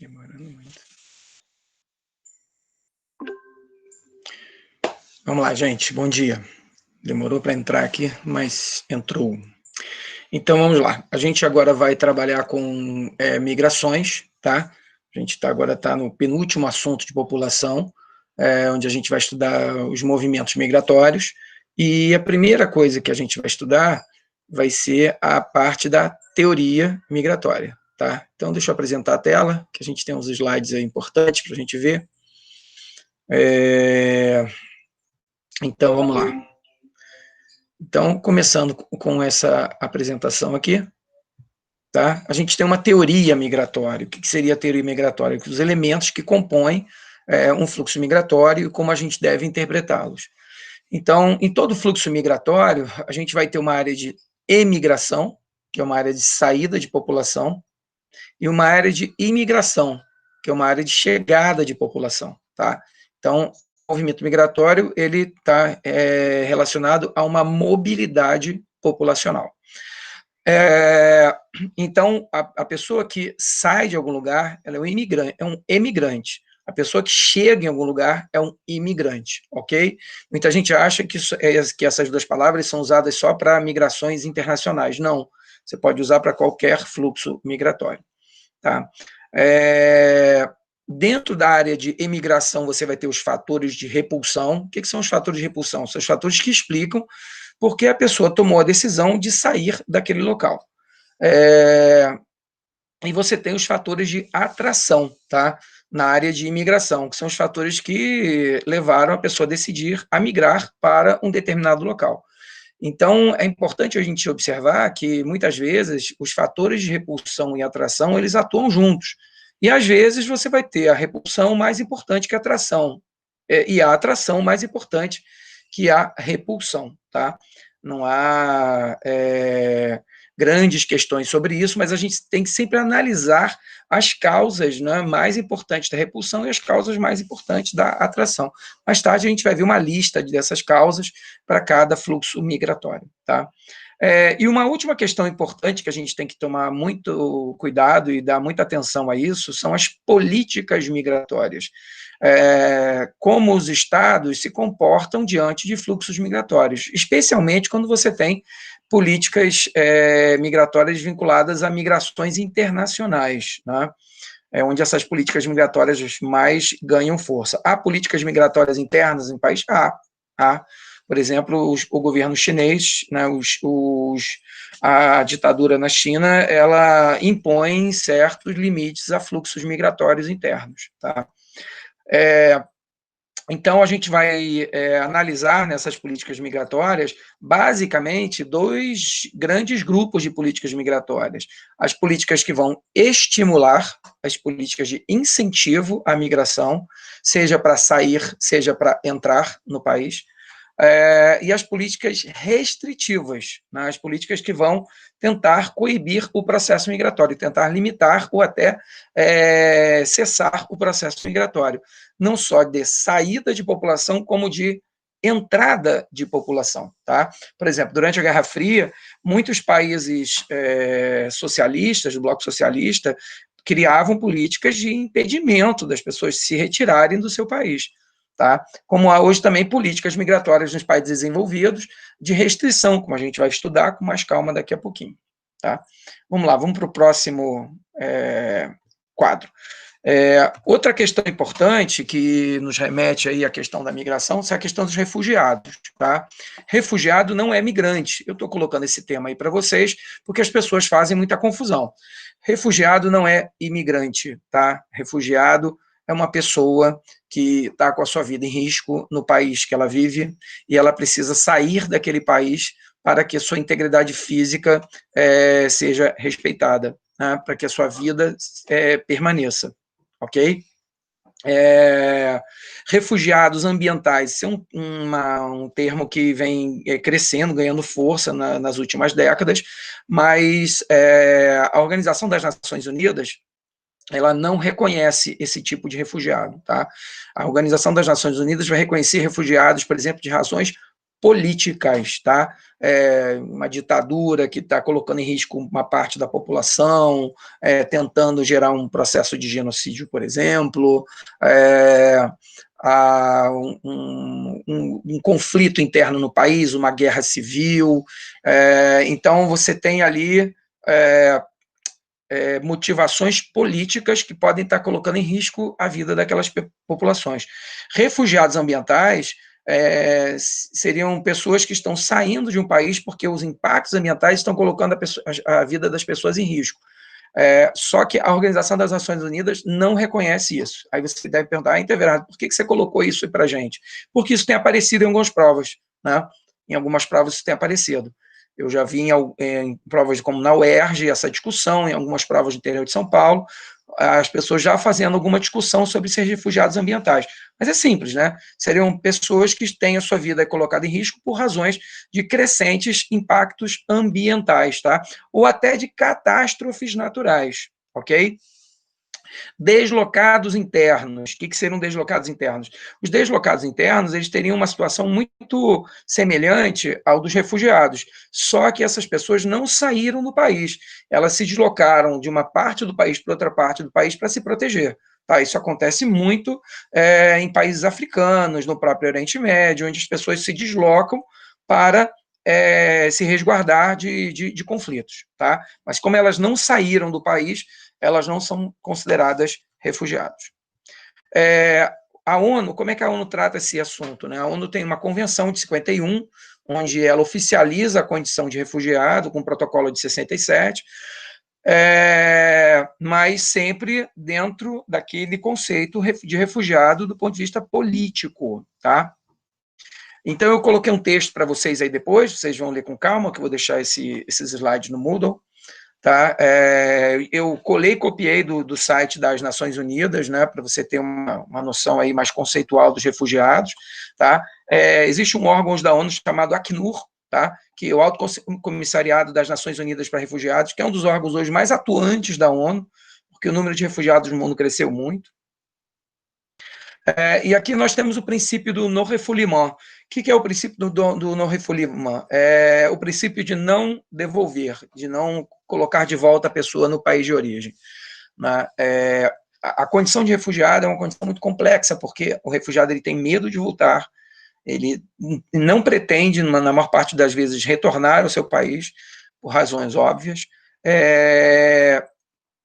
Demorando muito. Vamos lá, gente. Bom dia. Demorou para entrar aqui, mas entrou. Então, vamos lá. A gente agora vai trabalhar com migrações, tá? A gente agora está no penúltimo assunto de população, onde a gente vai estudar os movimentos migratórios. E a primeira coisa que a gente vai estudar vai ser a parte da teoria migratória, tá? Então, deixa eu apresentar a tela, que a gente tem uns slides aí importantes para a gente ver. Então, vamos lá. Então, começando com essa apresentação aqui, tá? A gente tem uma teoria migratória. O que seria a teoria migratória? Os elementos que compõem um fluxo migratório e como a gente deve interpretá-los. Então, em todo fluxo migratório, a gente vai ter uma área de emigração, que é uma área de saída de população, e uma área de imigração, que é uma área de chegada de população, tá? Então, o movimento migratório ele está relacionado a uma mobilidade populacional. Então, a pessoa que sai de algum lugar, ela é um emigrante. A pessoa que chega em algum lugar é um imigrante, ok? Muita gente acha que essas duas palavras são usadas só para migrações internacionais. Não, você pode usar para qualquer fluxo migratório, tá? Dentro da área de emigração, você vai ter os fatores de repulsão. O que são os fatores de repulsão? São os fatores que explicam por que a pessoa tomou a decisão de sair daquele local. E você tem os fatores de atração, tá? Na área de imigração, que são os fatores que levaram a pessoa a decidir a migrar para um determinado local. Então, é importante a gente observar que, muitas vezes, os fatores de repulsão e atração, eles atuam juntos. E, às vezes, você vai ter a repulsão mais importante que a atração, e a atração mais importante que a repulsão, tá? Não há grandes questões sobre isso, mas a gente tem que sempre analisar as causas, né, mais importantes da repulsão e as causas mais importantes da atração. Mais tarde a gente vai ver uma lista dessas causas para cada fluxo migratório, tá? E uma última questão importante que a gente tem que tomar muito cuidado e dar muita atenção a isso são as políticas migratórias. Como os estados se comportam diante de fluxos migratórios, especialmente quando você tem políticas migratórias vinculadas a migrações internacionais, né? Onde essas políticas migratórias mais ganham força. Há políticas migratórias internas em país? Há. Por exemplo, o governo chinês, né, a ditadura na China, ela impõe certos limites a fluxos migratórios internos, tá? Então, a gente vai analisar nessas políticas migratórias, basicamente, dois grandes grupos de políticas migratórias. As políticas que vão estimular, as políticas de incentivo à migração, seja para sair, seja para entrar no país, e as políticas restritivas, né, as políticas que vão tentar coibir o processo migratório, tentar limitar ou até cessar o processo migratório, não só de saída de população, como de entrada de população, tá? Por exemplo, durante a Guerra Fria, muitos países socialistas, do bloco socialista, criavam políticas de impedimento das pessoas se retirarem do seu país, tá? Como há hoje também políticas migratórias nos países desenvolvidos de restrição, como a gente vai estudar com mais calma daqui a pouquinho, tá? Vamos lá, vamos para o próximo quadro. Outra questão importante que nos remete aí à questão da migração é a questão dos refugiados, tá? Refugiado não é migrante. Eu estou colocando esse tema aí para vocês porque as pessoas fazem muita confusão. Refugiado não é imigrante, tá? Refugiado é uma pessoa que está com a sua vida em risco no país que ela vive e ela precisa sair daquele país para que a sua integridade física seja respeitada, né? Para que a sua vida permaneça, ok? Refugiados ambientais, isso é um termo que vem crescendo, ganhando força nas últimas décadas, mas a Organização das Nações Unidas, ela não reconhece esse tipo de refugiado, tá? A Organização das Nações Unidas vai reconhecer refugiados, por exemplo, de razões políticas, tá? Uma ditadura que está colocando em risco uma parte da população, tentando gerar um processo de genocídio, por exemplo, um conflito interno no país, uma guerra civil. Então, você tem ali motivações políticas que podem estar colocando em risco a vida daquelas populações. Refugiados ambientais seriam pessoas que estão saindo de um país porque os impactos ambientais estão colocando a vida das pessoas em risco. Só que a Organização das Nações Unidas não reconhece isso. Aí você deve perguntar, Intemperado, por que você colocou isso aí para a gente? Porque isso tem aparecido em algumas provas, né? Em algumas provas isso tem aparecido. Eu já vi em provas como na UERJ essa discussão, em algumas provas do interior de São Paulo, as pessoas já fazendo alguma discussão sobre ser refugiados ambientais. Mas é simples, né? Seriam pessoas que têm a sua vida colocada em risco por razões de crescentes impactos ambientais, tá? Ou até de catástrofes naturais, ok? Deslocados internos. O que seriam deslocados internos? Os deslocados internos, eles teriam uma situação muito semelhante ao dos refugiados, só que essas pessoas não saíram do país, elas se deslocaram de uma parte do país para outra parte do país para se proteger. Tá, isso acontece muito em países africanos, no próprio Oriente Médio, onde as pessoas se deslocam para se resguardar de conflitos. Tá? Mas como elas não saíram do país, elas não são consideradas refugiados. A ONU, como é que a ONU trata esse assunto? Né? A ONU tem uma convenção de 51, onde ela oficializa a condição de refugiado, com o protocolo de 67, mas sempre dentro daquele conceito de refugiado do ponto de vista político. Tá? Então, eu coloquei um texto para vocês aí depois, vocês vão ler com calma, que eu vou deixar esses slides no Moodle. Tá? Eu colei e copiei do site das Nações Unidas, né, para você ter uma noção aí mais conceitual dos refugiados. Tá? Existe um órgão da ONU chamado Acnur, tá? Que é o Alto Comissariado das Nações Unidas para Refugiados, que é um dos órgãos hoje mais atuantes da ONU, porque o número de refugiados no mundo cresceu muito. E aqui nós temos o princípio do non-refoulement. O que é o princípio do non-refoulement? É o princípio de não devolver, de não colocar de volta a pessoa no país de origem. Né? A condição de refugiado é uma condição muito complexa, porque o refugiado ele tem medo de voltar, ele não pretende, na maior parte das vezes, retornar ao seu país, por razões óbvias,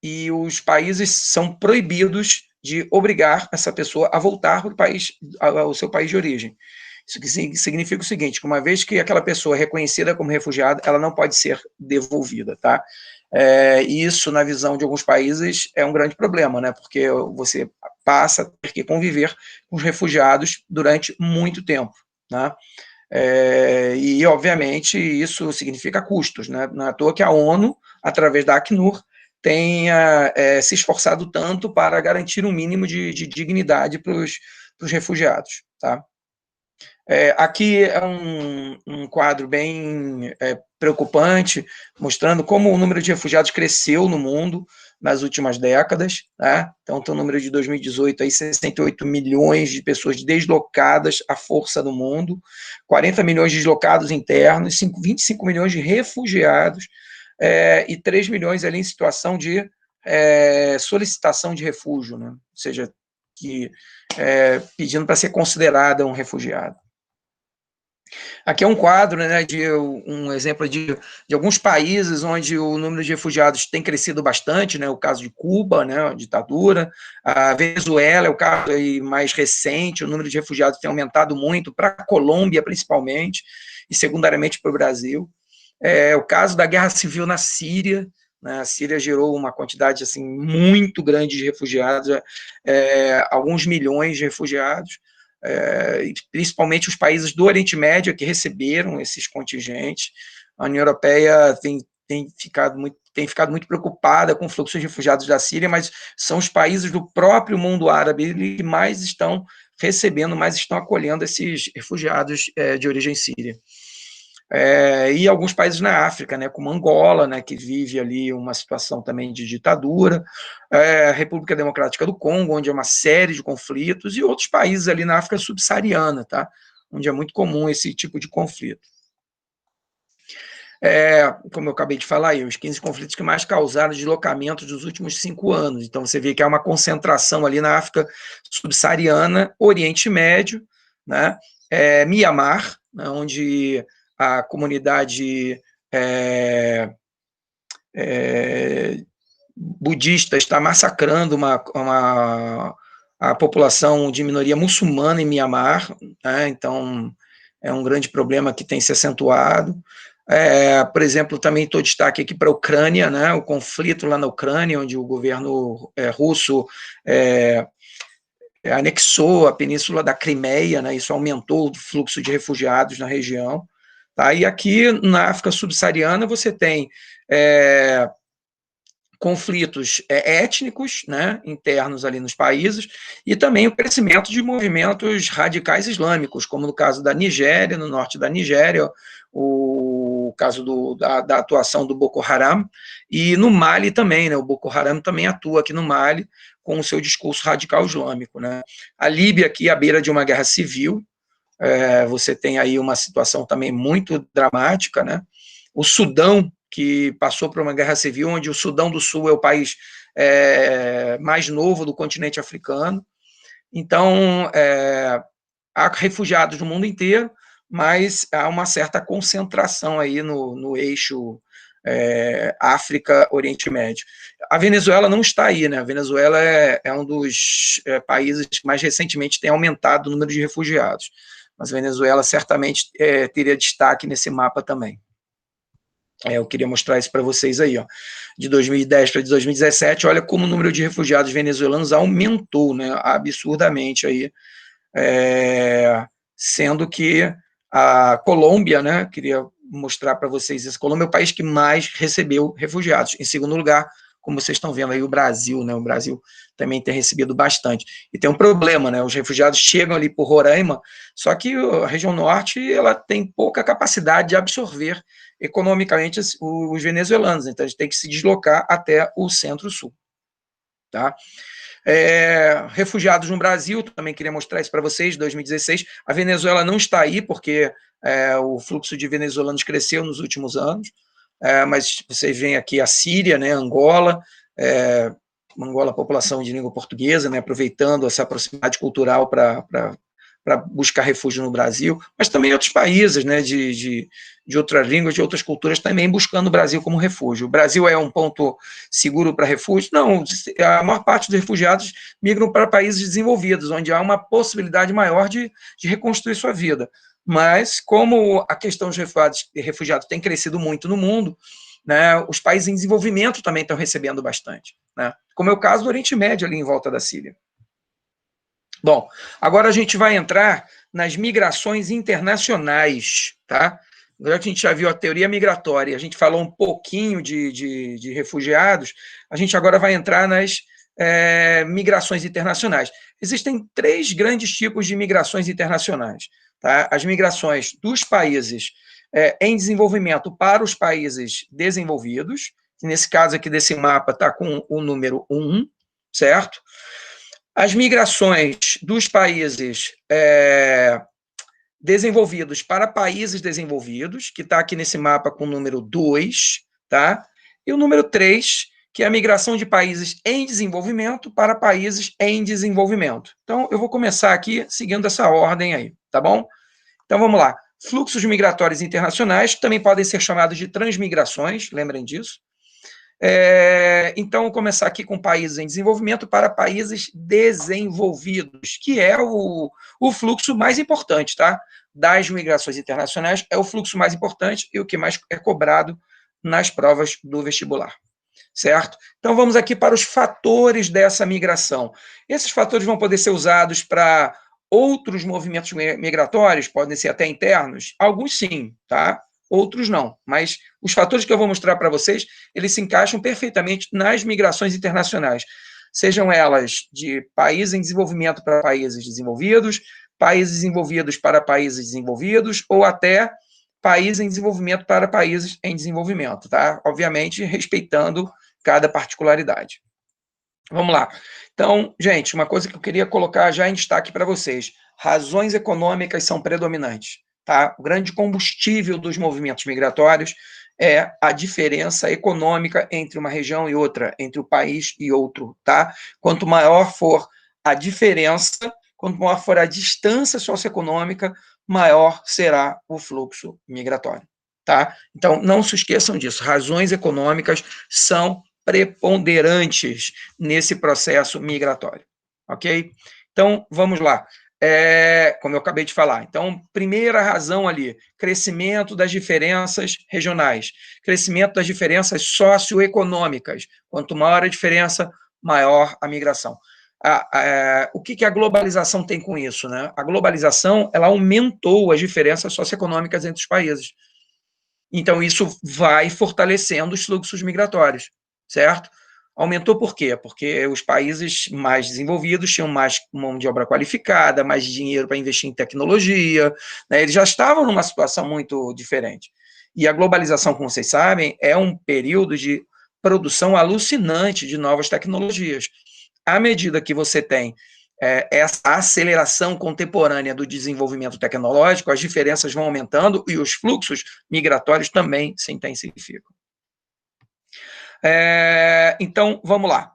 e os países são proibidos de obrigar essa pessoa a voltar para o país, ao seu país de origem. Isso significa o seguinte, que uma vez que aquela pessoa é reconhecida como refugiada, ela não pode ser devolvida, tá? Isso, na visão de alguns países, é um grande problema, né? Porque você passa a ter que conviver com os refugiados durante muito tempo, né? E, obviamente, isso significa custos, né? Não é à toa que a ONU, através da Acnur, tenha se esforçado tanto para garantir um mínimo de dignidade para os refugiados. Tá? Aqui é um quadro bem preocupante, mostrando como o número de refugiados cresceu no mundo nas últimas décadas. Tá? Então, tem o número de 2018, aí, 68 milhões de pessoas deslocadas à força do mundo, 40 milhões de deslocados internos, 25 milhões de refugiados, e 3 milhões ali em situação de solicitação de refúgio, né? Ou seja, pedindo para ser considerada um refugiado. Aqui é um quadro, né, um exemplo de alguns países onde o número de refugiados tem crescido bastante, né, o caso de Cuba, né, a ditadura, a Venezuela é o caso aí mais recente, o número de refugiados tem aumentado muito, para a Colômbia principalmente, e secundariamente para o Brasil. O caso da guerra civil na Síria, né, a Síria gerou uma quantidade assim, muito grande de refugiados, alguns milhões de refugiados, principalmente os países do Oriente Médio que receberam esses contingentes. A União Europeia tem ficado muito preocupada com o fluxo de refugiados da Síria, mas são os países do próprio mundo árabe que mais estão recebendo, mais estão acolhendo esses refugiados de origem síria. E alguns países na África, né, como Angola, né, que vive ali uma situação também de ditadura, a República Democrática do Congo, onde há uma série de conflitos, e outros países ali na África subsaariana, tá? onde é muito comum esse tipo de conflito. Como eu acabei de falar aí, os 15 conflitos que mais causaram deslocamento dos últimos 5 anos. Então, você vê que há uma concentração ali na África subsaariana, Oriente Médio, né? Mianmar, né? Onde a comunidade budista está massacrando a população de minoria muçulmana em Mianmar, né? Então, é um grande problema que tem se acentuado. Por exemplo, também estou destaque aqui para a Ucrânia, né? O conflito lá na Ucrânia, onde o governo russo anexou a península da Crimeia, né? Isso aumentou o fluxo de refugiados na região. Tá? E aqui na África subsaariana você tem conflitos étnicos, né, internos ali nos países, e também o crescimento de movimentos radicais islâmicos, como no caso da Nigéria, no norte da Nigéria, o caso da atuação do Boko Haram, e no Mali também, né, o Boko Haram também atua aqui no Mali com o seu discurso radical islâmico. Né. A Líbia aqui à beira de uma guerra civil, você tem aí uma situação também muito dramática, né. O Sudão, que passou por uma guerra civil, onde o Sudão do Sul é o país mais novo do continente africano. Então, há refugiados no mundo inteiro, mas há uma certa concentração aí no eixo África-Oriente Médio. A Venezuela não está aí, né? A Venezuela é um dos países que mais recentemente tem aumentado o número de refugiados, mas a Venezuela certamente teria destaque nesse mapa também. Eu queria mostrar isso para vocês aí, ó. De 2010 para 2017, olha como o número de refugiados venezuelanos aumentou, né, absurdamente aí, sendo que a Colômbia, né, queria mostrar para vocês isso, a Colômbia é o país que mais recebeu refugiados. Em segundo lugar, como vocês estão vendo aí, o Brasil, né, o Brasil também tem recebido bastante. E tem um problema, né, os refugiados chegam ali por Roraima, só que a região norte, ela tem pouca capacidade de absorver economicamente os venezuelanos, então a gente tem que se deslocar até o centro-sul. Tá? Refugiados no Brasil, também queria mostrar isso para vocês, 2016, a Venezuela não está aí, porque o fluxo de venezuelanos cresceu nos últimos anos, mas vocês veem aqui a Síria, né, Angola, Angola, população de língua portuguesa, né, aproveitando essa proximidade cultural para buscar refúgio no Brasil, mas também outros países, né, de outras línguas, de outras culturas, também buscando o Brasil como refúgio. O Brasil é um ponto seguro para refúgio? Não, a maior parte dos refugiados migram para países desenvolvidos, onde há uma possibilidade maior de reconstruir sua vida. Mas, como a questão dos refugiados tem crescido muito no mundo, né, os países em desenvolvimento também estão recebendo bastante, né, como é o caso do Oriente Médio, ali em volta da Síria. Bom, agora a gente vai entrar nas migrações internacionais, tá? Agora que a gente já viu a teoria migratória, a gente falou um pouquinho de refugiados, a gente agora vai entrar nas migrações internacionais. Existem 3 grandes tipos de migrações internacionais, tá? As migrações dos países em desenvolvimento para os países desenvolvidos, que nesse caso aqui desse mapa está com o número 1, certo? As migrações dos países desenvolvidos para países desenvolvidos, que está aqui nesse mapa com o número 2, tá? E o número 3, que é a migração de países em desenvolvimento para países em desenvolvimento. Então, eu vou começar aqui seguindo essa ordem aí, tá bom? Então, vamos lá. Fluxos migratórios internacionais também podem ser chamados de transmigrações, lembrem disso. Então, vou começar aqui com países em desenvolvimento para países desenvolvidos, que é o fluxo mais importante, tá? Das migrações internacionais, é o fluxo mais importante e o que mais é cobrado nas provas do vestibular, certo? Então, vamos aqui para os fatores dessa migração. Esses fatores vão poder ser usados para outros movimentos migratórios, podem ser até internos? Alguns sim, tá? Outros não, mas os fatores que eu vou mostrar para vocês, eles se encaixam perfeitamente nas migrações internacionais, sejam elas de países em desenvolvimento para países desenvolvidos, países desenvolvidos para países desenvolvidos, ou até países em desenvolvimento para países em desenvolvimento, tá? Obviamente, respeitando cada particularidade. Vamos lá. Então, gente, uma coisa que eu queria colocar já em destaque para vocês, razões econômicas são predominantes, tá? O grande combustível dos movimentos migratórios é a diferença econômica entre uma região e outra, entre o país e outro, tá? Quanto maior for a diferença, quanto maior for a distância socioeconômica, maior será o fluxo migratório, tá? Então, não se esqueçam disso, razões econômicas são preponderantes nesse processo migratório, ok? Então, vamos lá. Como eu acabei de falar. Então, primeira razão ali, crescimento das diferenças regionais, crescimento das diferenças socioeconômicas. Quanto maior a diferença, maior a migração. O que a globalização tem com isso, né? A globalização, ela aumentou as diferenças socioeconômicas entre os países. Então, isso vai fortalecendo os fluxos migratórios, certo? Aumentou por quê? Porque os países mais desenvolvidos tinham mais mão de obra qualificada, mais dinheiro para investir em tecnologia, né? Eles já estavam numa situação muito diferente. E a globalização, como vocês sabem, é um período de produção alucinante de novas tecnologias. À medida que você tem essa aceleração contemporânea do desenvolvimento tecnológico, as diferenças vão aumentando e os fluxos migratórios também se intensificam. Então, vamos lá.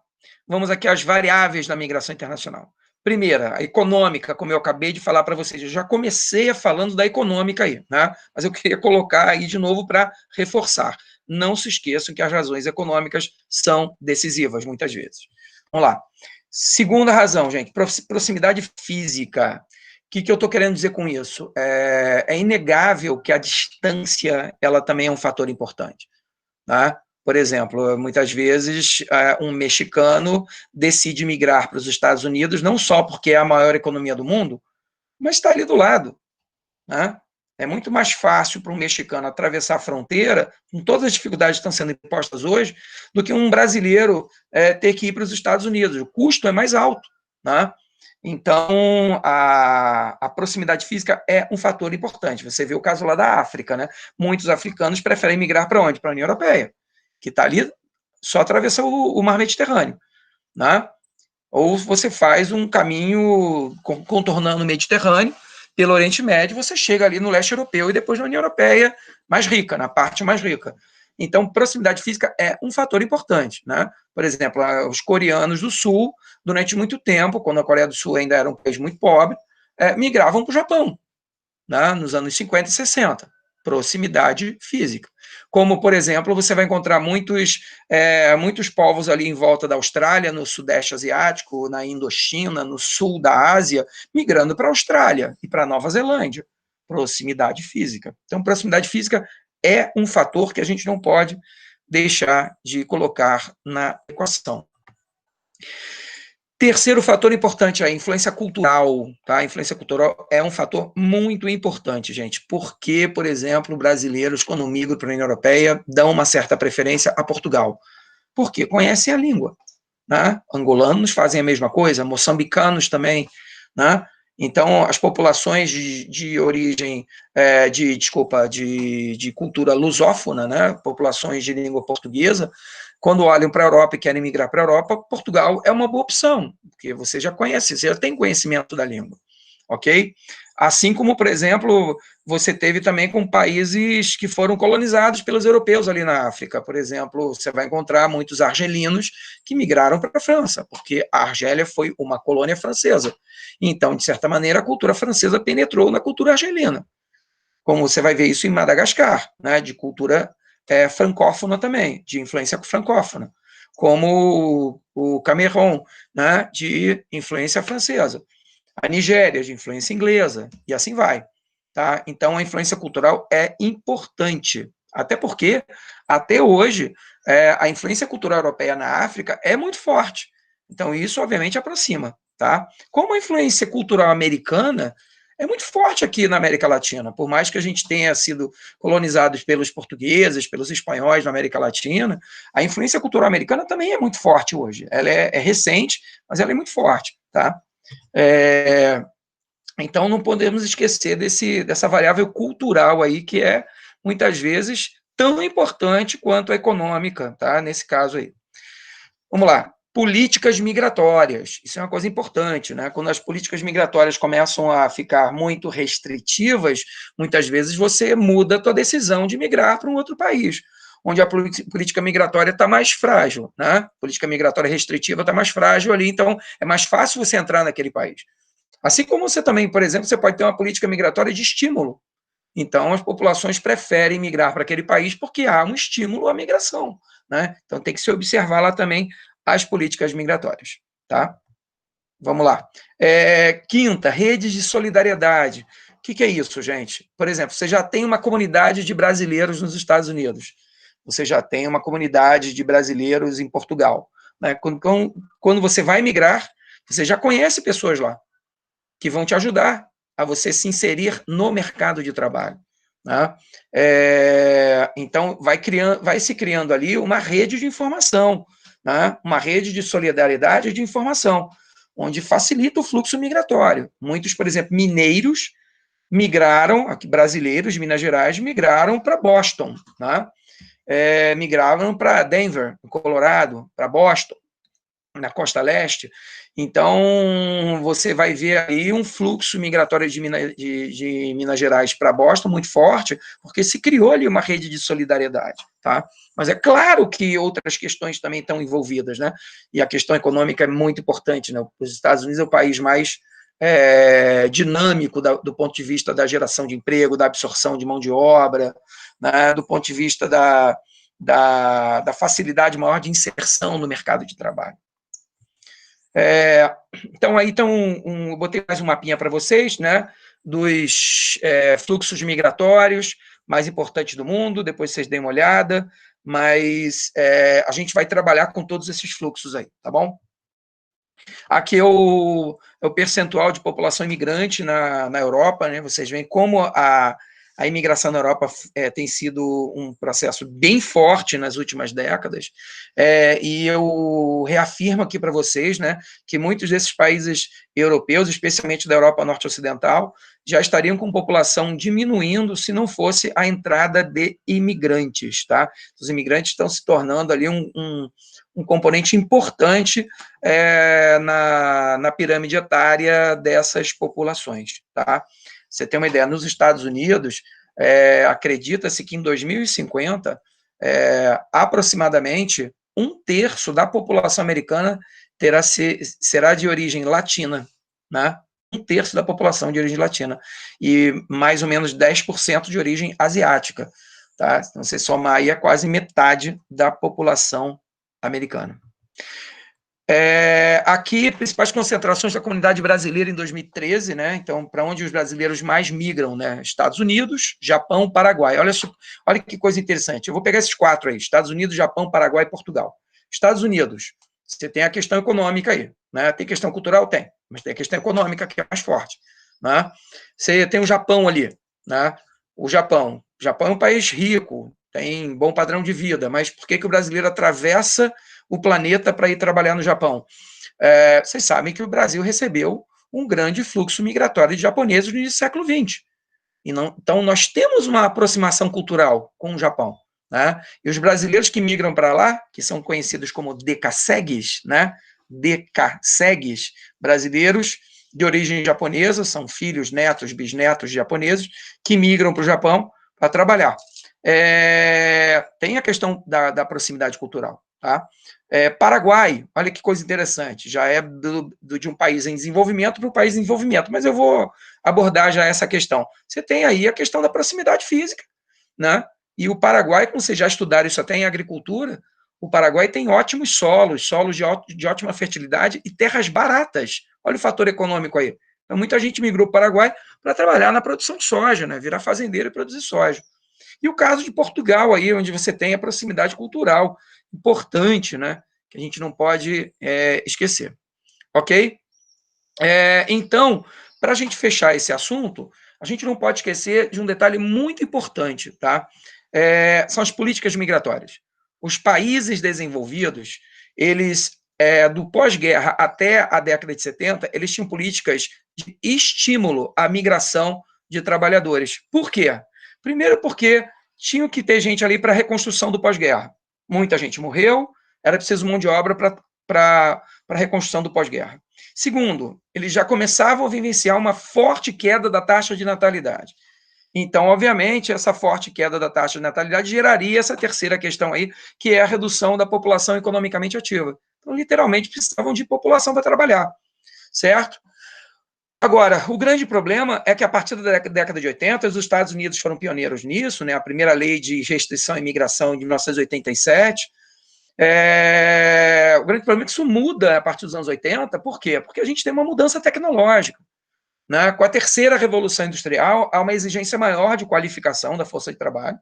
Vamos aqui às variáveis da migração internacional. Primeira, a econômica, como eu acabei de falar para vocês. Eu já comecei falando da econômica aí, né? Mas eu queria colocar aí de novo para reforçar. Não se esqueçam que as razões econômicas são decisivas, muitas vezes. Vamos lá. Segunda razão, gente, proximidade física. O que eu estou querendo dizer com isso? É inegável que a distância ela também é um fator importante, tá? Por exemplo, muitas vezes um mexicano decide migrar para os Estados Unidos não só porque é a maior economia do mundo, mas está ali do lado, né? É muito mais fácil para um mexicano atravessar a fronteira, com todas as dificuldades que estão sendo impostas hoje, do que um brasileiro ter que ir para os Estados Unidos. O custo é mais alto, né? Então, a proximidade física é um fator importante. Você vê o caso lá da África, né? Muitos africanos preferem migrar para onde? Para a União Europeia, que está ali, só atravessa o Mar Mediterrâneo, né? Ou você faz um caminho contornando o Mediterrâneo, pelo Oriente Médio, você chega ali no leste europeu e depois na União Europeia mais rica, na parte mais rica. Então, proximidade física é um fator importante, né? Por exemplo, os coreanos do Sul, durante muito tempo, quando a Coreia do Sul ainda era um país muito pobre, migravam para o Japão, né? Nos anos 50 e 60. Proximidade física. Como, por exemplo, você vai encontrar muitos povos ali em volta da Austrália, no Sudeste Asiático, na Indochina, no sul da Ásia, migrando para a Austrália e para a Nova Zelândia. Proximidade física. Então, proximidade física é um fator que a gente não pode deixar de colocar na equação. Terceiro fator importante, a influência cultural, tá? A influência cultural é um fator muito importante, gente, porque, por exemplo, brasileiros, quando migram para a União Europeia, dão uma certa preferência a Portugal, porque conhecem a língua, né? Angolanos fazem a mesma coisa, moçambicanos também, né? Então, as populações de origem, de cultura lusófona, né? Populações de língua portuguesa, quando olham para a Europa e querem migrar para a Europa, Portugal é uma boa opção, porque você já conhece, você já tem conhecimento da língua, ok? Assim como, por exemplo, você teve também com países que foram colonizados pelos europeus ali na África. Por exemplo, você vai encontrar muitos argelinos que migraram para a França, porque a Argélia foi uma colônia francesa. Então, de certa maneira, a cultura francesa penetrou na cultura argelina, como você vai ver isso em Madagascar, né, de cultura francófona também, de influência francófona, como o Camerun, né, de influência francesa, a Nigéria, de influência inglesa, e assim vai. Tá? Então, a influência cultural é importante, até porque, até hoje, a influência cultural europeia na África é muito forte. Então, isso, obviamente, aproxima. Tá? Como a influência cultural americana é muito forte aqui na América Latina, por mais que a gente tenha sido colonizados pelos portugueses, pelos espanhóis na América Latina, a influência cultural americana também é muito forte hoje. Ela é recente, mas ela é muito forte. Tá? Então, não podemos esquecer dessa variável cultural aí, que é, muitas vezes, tão importante quanto a econômica, tá? Nesse caso aí. Vamos lá. Políticas migratórias, isso é uma coisa importante, né? Quando as políticas migratórias começam a ficar muito restritivas, muitas vezes você muda a tua decisão de migrar para um outro país, onde a política migratória está mais frágil, né? A política migratória restritiva está mais frágil ali, então é mais fácil você entrar naquele país. Assim como você também, por exemplo, você pode ter uma política migratória de estímulo. Então, as populações preferem migrar para aquele país porque há um estímulo à migração, né? Então, tem que se observar lá também as políticas migratórias, tá? Vamos lá. Quinta, redes de solidariedade. O que é isso, gente? Por exemplo, você já tem uma comunidade de brasileiros nos Estados Unidos. Você já tem uma comunidade de brasileiros em Portugal. Né? Quando você vai migrar, você já conhece pessoas lá que vão te ajudar a você se inserir no mercado de trabalho. Né? Então, vai se criando ali uma rede de informação, né? Uma rede de solidariedade e de informação, onde facilita o fluxo migratório. Muitos, por exemplo, mineiros migraram, aqui, brasileiros de Minas Gerais, migraram para Boston, né? Migraram para Denver, no Colorado, para Boston, na costa leste. Então, você vai ver aí um fluxo migratório de Minas Gerais para Boston muito forte, porque se criou ali uma rede de solidariedade, tá? Mas é claro que outras questões também estão envolvidas, né? E a questão econômica é muito importante, né? Os Estados Unidos é o país mais dinâmico do ponto de vista da geração de emprego, da absorção de mão de obra, né? Do ponto de vista da facilidade maior de inserção no mercado de trabalho. Então, aí eu botei mais um mapinha para vocês, né, dos fluxos migratórios mais importantes do mundo, depois vocês deem uma olhada, mas a gente vai trabalhar com todos esses fluxos aí, tá bom? Aqui é o percentual de população imigrante na Europa, né? Vocês veem como a imigração na Europa tem sido um processo bem forte nas últimas décadas, e eu reafirmo aqui para vocês, né, que muitos desses países europeus, especialmente da Europa Norte-Ocidental, já estariam com população diminuindo se não fosse a entrada de imigrantes, tá? Os imigrantes estão se tornando ali um componente importante na pirâmide etária dessas populações, tá? Você tem uma ideia, nos Estados Unidos, acredita-se que em 2050, aproximadamente um terço da população americana será de origem latina, né? Um terço da população de origem latina, e mais ou menos 10% de origem asiática, tá? Então, você somar aí, é quase metade da população americana. Aqui, principais concentrações da comunidade brasileira em 2013, né? Então, para onde os brasileiros mais migram, né? Estados Unidos, Japão, Paraguai. Olha que coisa interessante. Eu vou pegar esses 4 aí: Estados Unidos, Japão, Paraguai e Portugal. Estados Unidos, você tem a questão econômica aí, né? Tem questão cultural? Tem, mas tem a questão econômica que é mais forte, né? Você tem o Japão ali, né? O Japão é um país rico, tem bom padrão de vida, mas por que o brasileiro atravessa o planeta para ir trabalhar no Japão? Vocês sabem que o Brasil recebeu um grande fluxo migratório de japoneses no início do século XX. Então, nós temos uma aproximação cultural com o Japão, né? E os brasileiros que migram para lá, que são conhecidos como decassegues, né? Decassegues, brasileiros de origem japonesa, são filhos, netos, bisnetos de japoneses, que migram para o Japão para trabalhar. Tem a questão da proximidade cultural, tá? Paraguai, olha que coisa interessante, já é de um país em desenvolvimento para um país em desenvolvimento, mas eu vou abordar já essa questão. Você tem aí a questão da proximidade física, né? E o Paraguai, como vocês já estudaram isso até em agricultura, o Paraguai tem ótimos solos de ótima fertilidade e terras baratas. Olha o fator econômico aí. Então, muita gente migrou para o Paraguai para trabalhar na produção de soja, né? Virar fazendeiro e produzir soja. E o caso de Portugal, aí, onde você tem a proximidade cultural importante, né? Que a gente não pode esquecer. Ok? Então, para a gente fechar esse assunto, a gente não pode esquecer de um detalhe muito importante, tá? São as políticas migratórias. Os países desenvolvidos, eles, do pós-guerra até a década de 70, eles tinham políticas de estímulo à migração de trabalhadores. Por quê? Primeiro porque tinha que ter gente ali para a reconstrução do pós-guerra. Muita gente morreu, era preciso mão de obra para a reconstrução do pós-guerra. Segundo, eles já começavam a vivenciar uma forte queda da taxa de natalidade. Então, obviamente, essa forte queda da taxa de natalidade geraria essa terceira questão aí, que é a redução da população economicamente ativa. Então, literalmente, precisavam de população para trabalhar, certo? Agora, o grande problema é que, a partir da década de 80, os Estados Unidos foram pioneiros nisso, né? A primeira lei de restrição à imigração de 1987. O grande problema é que isso muda a partir dos anos 80. Por quê? Porque a gente tem uma mudança tecnológica. Né? Com a terceira revolução industrial, há uma exigência maior de qualificação da força de trabalho.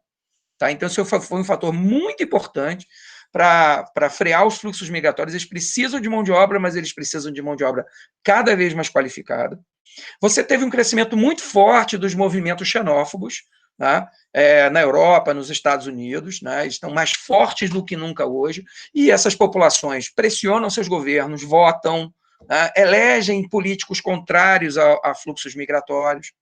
Tá? Então, isso foi um fator muito importante para frear os fluxos migratórios. Eles precisam de mão de obra, mas eles precisam de mão de obra cada vez mais qualificada. Você teve um crescimento muito forte dos movimentos xenófobos, né? Na Europa, nos Estados Unidos, né? Estão mais fortes do que nunca hoje, e essas populações pressionam seus governos, votam, né? Elegem políticos contrários a fluxos migratórios.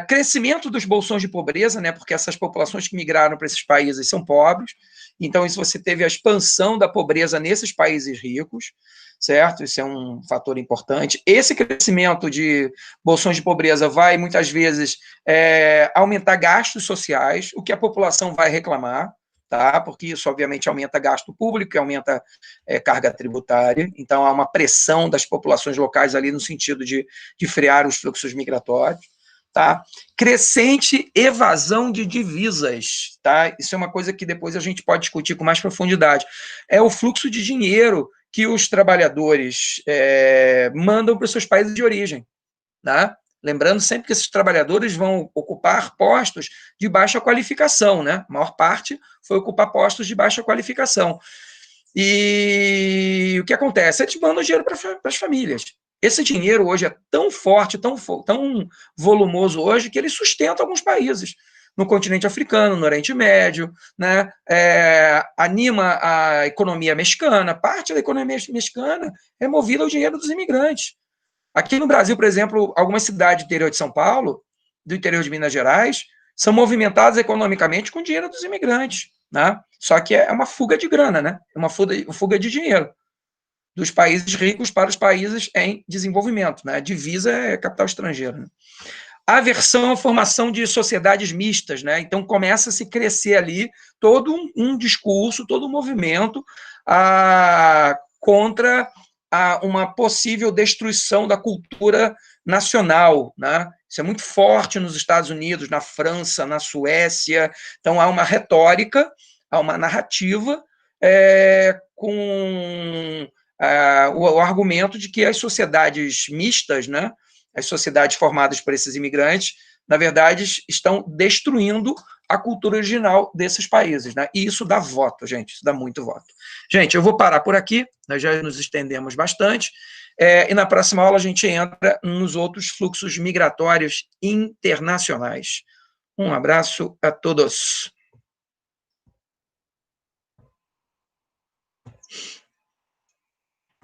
Crescimento dos bolsões de pobreza, né? Porque essas populações que migraram para esses países são pobres, então isso você teve a expansão da pobreza nesses países ricos, certo? Isso é um fator importante. Esse crescimento de bolsões de pobreza vai, muitas vezes, aumentar gastos sociais, o que a população vai reclamar, tá? Porque isso, obviamente, aumenta gasto público e aumenta carga tributária. Então, há uma pressão das populações locais ali no sentido de frear os fluxos migratórios. Tá? Crescente evasão de divisas, tá? Isso é uma coisa que depois a gente pode discutir com mais profundidade. É o fluxo de dinheiro que os trabalhadores mandam para os seus países de origem, tá? Lembrando sempre que esses trabalhadores vão ocupar postos de baixa qualificação, né? A maior parte foi ocupar postos de baixa qualificação. E o que acontece? Eles mandam dinheiro para as famílias. Esse dinheiro hoje é tão forte, tão volumoso hoje, que ele sustenta alguns países. No continente africano, no Oriente Médio, né? Anima a economia mexicana. Parte da economia mexicana é movida ao dinheiro dos imigrantes. Aqui no Brasil, por exemplo, algumas cidades do interior de São Paulo, do interior de Minas Gerais, são movimentadas economicamente com dinheiro dos imigrantes. Né? Só que é uma fuga de grana, né? É uma fuga de dinheiro dos países ricos para os países em desenvolvimento. Né? A divisa é capital estrangeiro. Né? Aversão à formação de sociedades mistas. Né? Então, começa a se crescer ali todo um discurso, todo um movimento contra uma possível destruição da cultura nacional. Né? Isso é muito forte nos Estados Unidos, na França, na Suécia. Então, há uma retórica, há uma narrativa com o argumento de que as sociedades mistas, né, as sociedades formadas por esses imigrantes, na verdade, estão destruindo a cultura original desses países. Né? E isso dá voto, gente, isso dá muito voto. Gente, eu vou parar por aqui, nós já nos estendemos bastante, e na próxima aula a gente entra nos outros fluxos migratórios internacionais. Um abraço a todos.